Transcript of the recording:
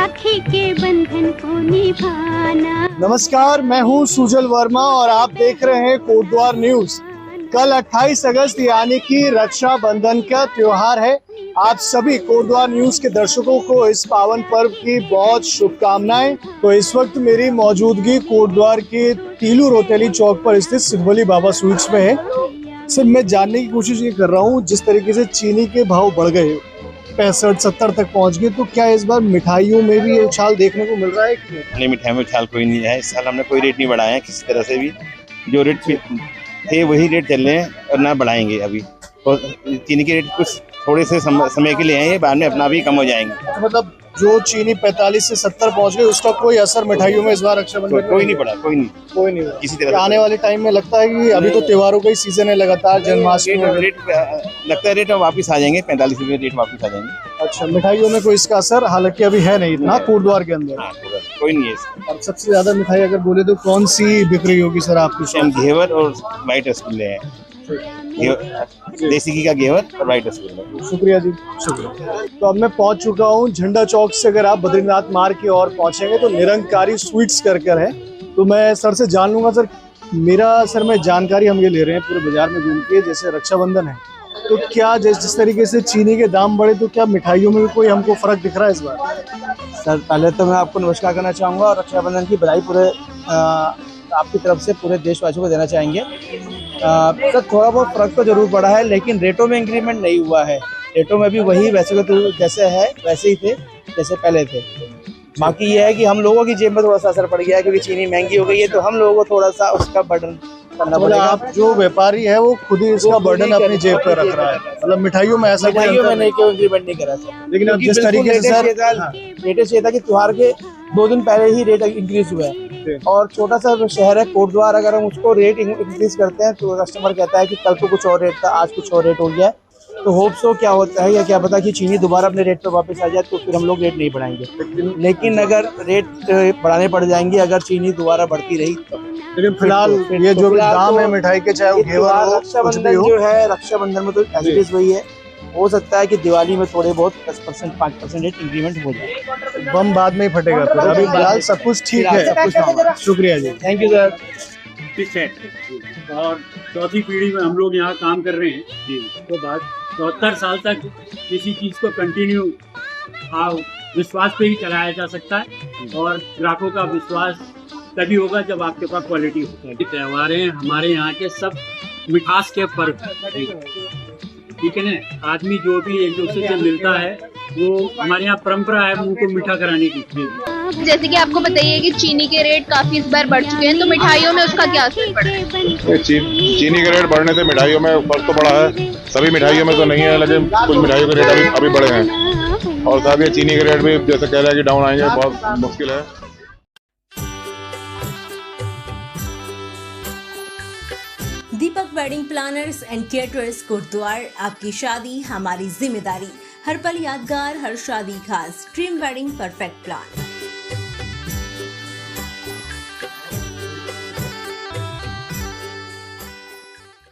राखी के बंधन को निभाना। नमस्कार, मैं हूं सुजल वर्मा और आप देख रहे हैं कोटद्वार न्यूज। कल 28 अगस्त यानी कि रक्षाबंधन का त्योहार है। आप सभी कोटद्वार न्यूज के दर्शकों को इस पावन पर्व की बहुत शुभकामनाएं। तो इस वक्त मेरी मौजूदगी कोटद्वार के तीलू रोतेली चौक पर स्थित सिद्धवली बाबा स्वीट्स में है। सिर्फ मैं जानने की कोशिश ये कर रहा हूँ, जिस तरीके से चीनी के भाव बढ़ गए 65-70 तक पहुँच गए, तो क्या इस बार मिठाइयों में भी ये उछाल देखने को मिल रहा है? नहीं, मिठाई में उछाल कोई नहीं है। इस साल हमने कोई रेट नहीं बढ़ाया है किसी तरह से भी। जो रेट थे वही रेट चल रहे हैं और ना बढ़ाएंगे अभी। और चीनी के रेट कुछ थोड़े से समय के लिए हैं, ये बाद में अपना भी कम हो जाएंगे। मतलब जो चीनी 45 से 70 पहुंच गई, उसका कोई असर मिठाइयों में इस बार रक्षाबंधन कोई नहीं पड़ा, कोई नहीं किसी तरह। आने वाले टाइम में लगता है कि अभी तो त्योहारों का ही सीजन है, लगातार जन्माष्टमी रेट लगता है, रेट वापस आ जाएंगे, 45 रुपये रेट वापस आ जाएंगे। अच्छा, मिठाइयों में कोई इसका असर हालांकि अभी है नहीं इतना कोटद्वार के अंदर। कोई नहीं है। और सबसे ज्यादा मिठाई अगर बोले तो कौन सी बिक रही होगी सर आपकी शॉप? घेवर और व्हाइट रसगुल्ले हैं। देसी घी का घेवर और व्हाइट रसगुल्ले। शुक्रिया जी, शुक्रिया। तो अब मैं पहुंच चुका हूं झंडा चौक से। अगर आप बद्रीनाथ मार्ग की ओर पहुंचेंगे तो निरंकारी स्वीट्स कर है। तो मैं सर से जान लूंगा। सर मैं जानकारी हम ये ले रहे हैं पूरे बाजार में घूम के, जैसे रक्षाबंधन है तो क्या जिस तरीके से चीनी के दाम बढ़े, तो क्या मिठाइयों में भी कोई हमको फर्क दिख रहा है इस बार? सर पहले तो मैं आपको नमस्कार करना चाहूँगा और रक्षाबंधन की बधाई पूरे आपकी तरफ से पूरे देशवासियों को देना चाहेंगे। सर थोड़ा बहुत फ़र्क तो जरूर पड़ा है, लेकिन रेटों में इंक्रीमेंट नहीं हुआ है। रेटों में भी वही वैसे तो जैसे है वैसे ही थे जैसे पहले थे। बाकी ये है कि हम लोगों की जेब में थोड़ा सा असर पड़ गया है, क्योंकि चीनी महंगी हो गई है, तो हम लोगों को थोड़ा सा उसका बर्डन करना पड़ेगा। आप जो व्यापारी है वो खुद ही इसका बर्डन अपनी जेब पर रख रहा है। मतलब मिठाइयों में ऐसा मिठाइयों में नहीं क्यों इंक्रीमेंट नहीं करा सर। लेकिन अब जिस तरीके से सर लेटेस्ट ये था कि त्योहार के 2 दिन पहले ही रेट इंक्रीज हुआ है। और छोटा सा शहर है कोटद्वार, अगर हम उसको रेट इंक्रीज करते हैं तो कस्टमर कहता है कि कल तो कुछ और रेट था, आज कुछ और रेट हो गया है। तो होप सो क्या होता है या क्या पता कि चीनी दोबारा अपने रेट पर वापस आ जाए, तो फिर हम लोग रेट नहीं बढ़ाएंगे। लेकिन अगर रेट बढ़ाने पड़ जाएंगे अगर चीनी दोबारा बढ़ती रही तो। लेकिन फिलहाल ये जो भी दाम है मिठाई के, चाहे वो घेवर हो, रक्षाबंधन जो है रक्षाबंधन में तो एज वही है। हो सकता है कि दिवाली में थोड़े बहुत 10% 5% रेट इंक्रीमेंट हो जाए। बम बाद में ही फटेगा। फिर अभी फिलहाल सब कुछ ठीक है। शुक्रिया जी, थैंक यू सर। और चौथी पीढ़ी में हम लोग यहाँ काम कर रहे हैं जी। तो बाद 74 साल तक किसी चीज़ को कंटिन्यू विश्वास पे ही चलाया जा सकता है, और ग्राहकों का विश्वास तभी होगा जब आपके पास क्वालिटी होती है। त्यौहार हैं हमारे यहाँ के, सब मिठास के पर्व, ठीक है ना। आदमी जो भी एक दूसरे से मिलता है, वो हमारे यहाँ परंपरा है मुंह को मीठा कराने की। जैसे कि आपको बताइए कि चीनी के रेट काफी इस बार बढ़ चुके हैं, तो मिठाइयों में उसका क्या असर पड़ा है? चीनी के रेट बढ़ने से मिठाइयों में फर्क तो पड़ा है। सभी मिठाइयों में तो नहीं है, लेकिन कुछ मिठाइयों के रेट अभी बढ़े हैं। और साहब ये चीनी के रेट भी जैसे कह रहे हैं कि डाउन आएंगे, बहुत मुश्किल है। Deepak wedding planners and caterers Kotdwar. आपकी शादी हमारी जिम्मेदारी, हर पल यादगार, हर शादी खास। Dream wedding perfect plan.